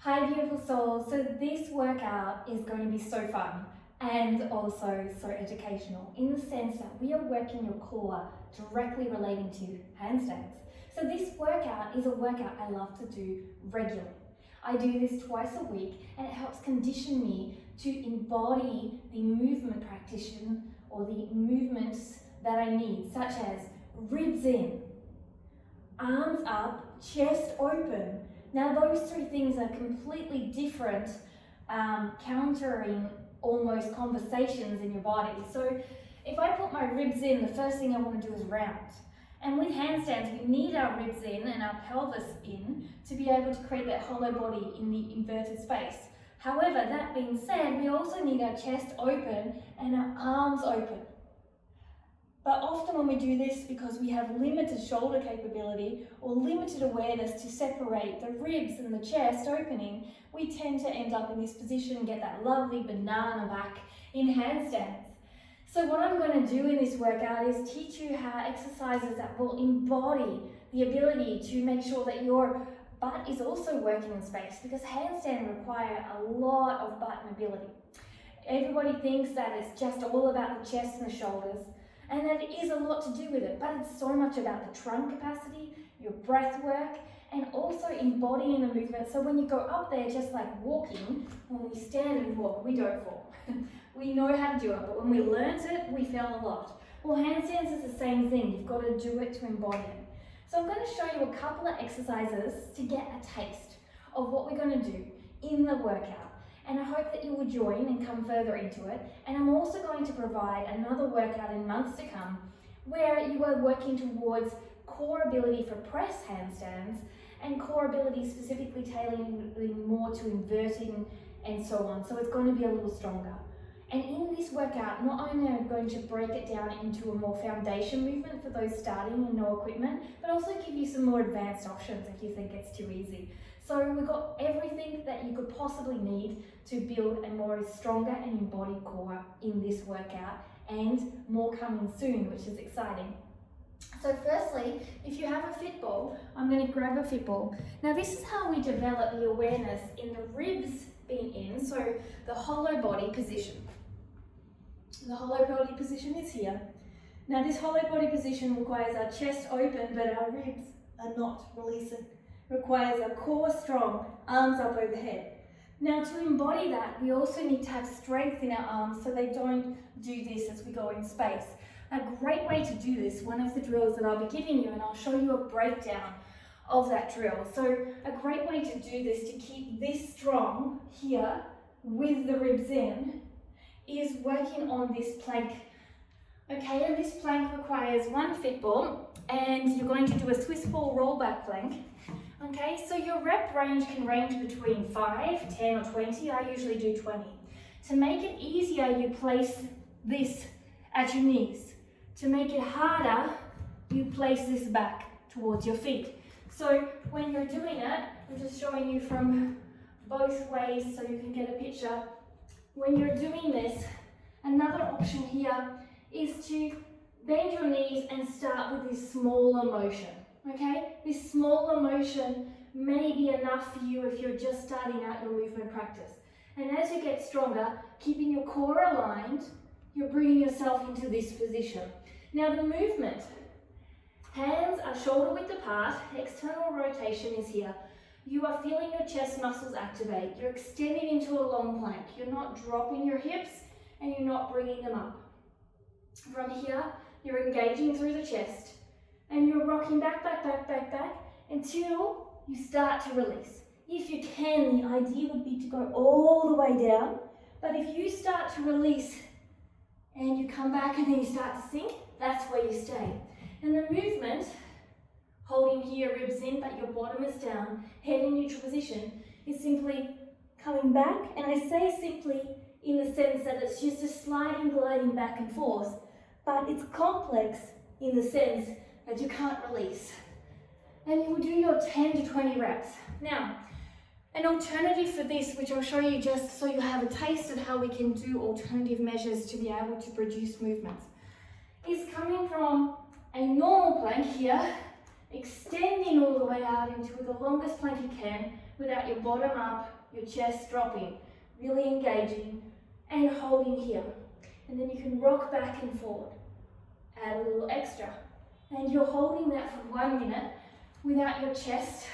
Hi beautiful souls, so this workout is going to be so fun and also so educational in the sense that we are working your core directly relating to handstands. So this workout is a workout I love to do regularly. I do this twice a week and it helps condition me to embody the movement practitioner or the movements that I need, such as ribs in, arms up, chest open. Now those three things are completely different, countering almost conversations in your body. So if I put my ribs in, the first thing I want to do is round. And with handstands, we need our ribs in and our pelvis in to be able to create that hollow body in the inverted space. However, that being said, we also need our chest open and our arms open. But often when we do this, because we have limited shoulder capability or limited awareness to separate the ribs and the chest opening, we tend to end up in this position and get that lovely banana back in handstands. So what I'm going to do in this workout is teach you how exercises that will embody the ability to make sure that your butt is also working in space, because handstands require a lot of butt mobility. Everybody thinks that it's just all about the chest and the shoulders, and that it is a lot to do with it, but it's so much about the trunk capacity, your breath work, and also embodying the movement. So when you go up there, just like walking, when we stand and walk, we don't fall. We know how to do it, but when we learnt it, we fell a lot. Well, handstands is the same thing. You've got to do it to embody it. So I'm going to show you a couple of exercises to get a taste of what we're going to do in the workout. And I hope that you will join and come further into it. And I'm also going to provide another workout in months to come where you are working towards core ability for press handstands and core ability specifically tailoring more to inverting and so on. So it's going to be a little stronger. And in this workout, not only am I going to break it down into a more foundation movement for those starting and no equipment, but also give you some more advanced options if you think it's too easy. So we've got everything that you could possibly need to build a more stronger and embodied core in this workout, and more coming soon, which is exciting. So firstly, if you have a fit ball, I'm going to grab a fit ball. Now this is how we develop the awareness in the ribs being in, so the hollow body position. The hollow body position is here. Now this hollow body position requires our chest open, but our ribs are not releasing. Requires our core strong, arms up overhead. Now to embody that, we also need to have strength in our arms so they don't do this as we go in space. A great way to do this, one of the drills that I'll be giving you, and I'll show you a breakdown of that drill. So a great way to do this, to keep this strong here with the ribs in, is working on this plank. Okay, and this plank requires one fit ball, and you're going to do a Swiss ball rollback plank. Okay, so your rep range can range between 5, 10 or 20. I usually do 20. To make it easier, you place this at your knees. To make it harder, you place this back towards your feet. So when you're doing it, I'm just showing you from both ways so you can get a picture. When you're doing this, another option here is to bend your knees and start with this smaller motion. Okay, this smaller motion may be enough for you if you're just starting out your movement practice. And as you get stronger, keeping your core aligned, you're bringing yourself into this position. Now the movement, hands are shoulder width apart, external rotation is here. You are feeling your chest muscles activate. You're extending into a long plank. You're not dropping your hips and you're not bringing them up. From here, you're engaging through the chest. And you're rocking back until you start to release. If you can, the idea would be to go all the way down, but if you start to release and you come back and then you start to sink, that's where you stay. And the movement, holding here, ribs in, but your bottom is down, head in neutral position, is simply coming back, and I say simply in the sense that it's just a sliding, gliding back and forth, but it's complex in the sense that you can't release. And you will do your 10 to 20 reps. Now, an alternative for this, which I'll show you just so you have a taste of how we can do alternative measures to be able to produce movements, is coming from a normal plank here extending all the way out into the longest plank you can without your bottom up, your chest dropping, really engaging and holding here. And then you can rock back and forward, add a little extra. And you're holding that for 1 minute without your chest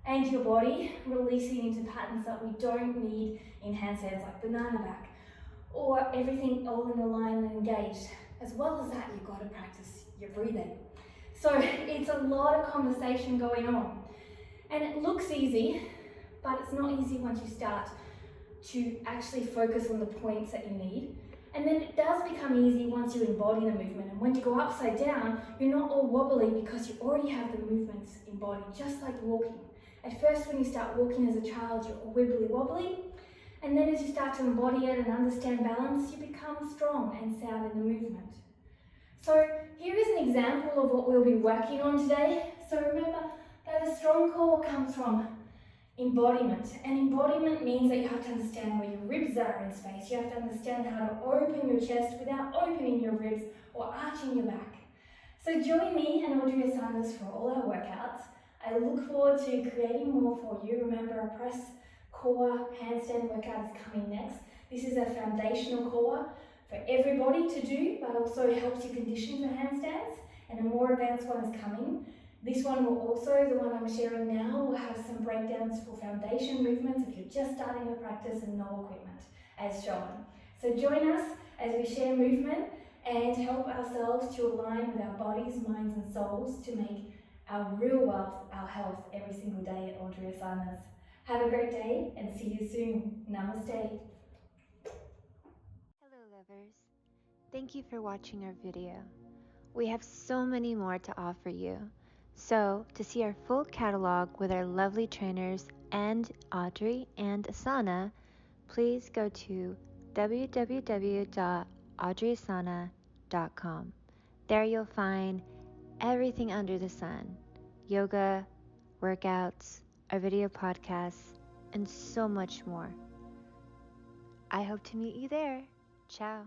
and your body releasing into patterns that we don't need in handstands, like banana back, or everything all in a line and engaged. As well as that, you've got to practice your breathing. So it's a lot of conversation going on. And it looks easy, but it's not easy once you start to actually focus on the points that you need. And then it does become easy once you embody the movement. And when you go upside down, you're not all wobbly because you already have the movements embodied, just like walking. At first, when you start walking as a child, you're all wibbly wobbly. And then as you start to embody it and understand balance, you become strong and sound in the movement. So here is an example of what we'll be working on today. So remember that a strong core comes from embodiment. And embodiment means that you have to understand where your ribs are in space. You have to understand how to open your chest without opening your ribs or arching your back. So join me and Audri&Asana for all our workouts. I look forward to creating more for you. Remember, our press core handstand workout is coming next. This is a foundational core for everybody to do, but also helps you condition for handstands, and a more advanced one is coming. This one will also, the one I'm sharing now, will have some breakdowns for foundation movements if you're just starting to practice and no equipment, as shown. So join us as we share movement and help ourselves to align with our bodies, minds and souls to make our real wealth, our health, every single day at Audri&Asana's. Have a great day and see you soon. Namaste. Hello lovers, thank you for watching our video. We have so many more to offer you. So to see our full catalog with our lovely trainers and Audri and Asana, please go to www.audriasana.com. There you'll find everything under the sun: yoga, workouts, our video podcasts, and so much more. I hope to meet you there. Ciao.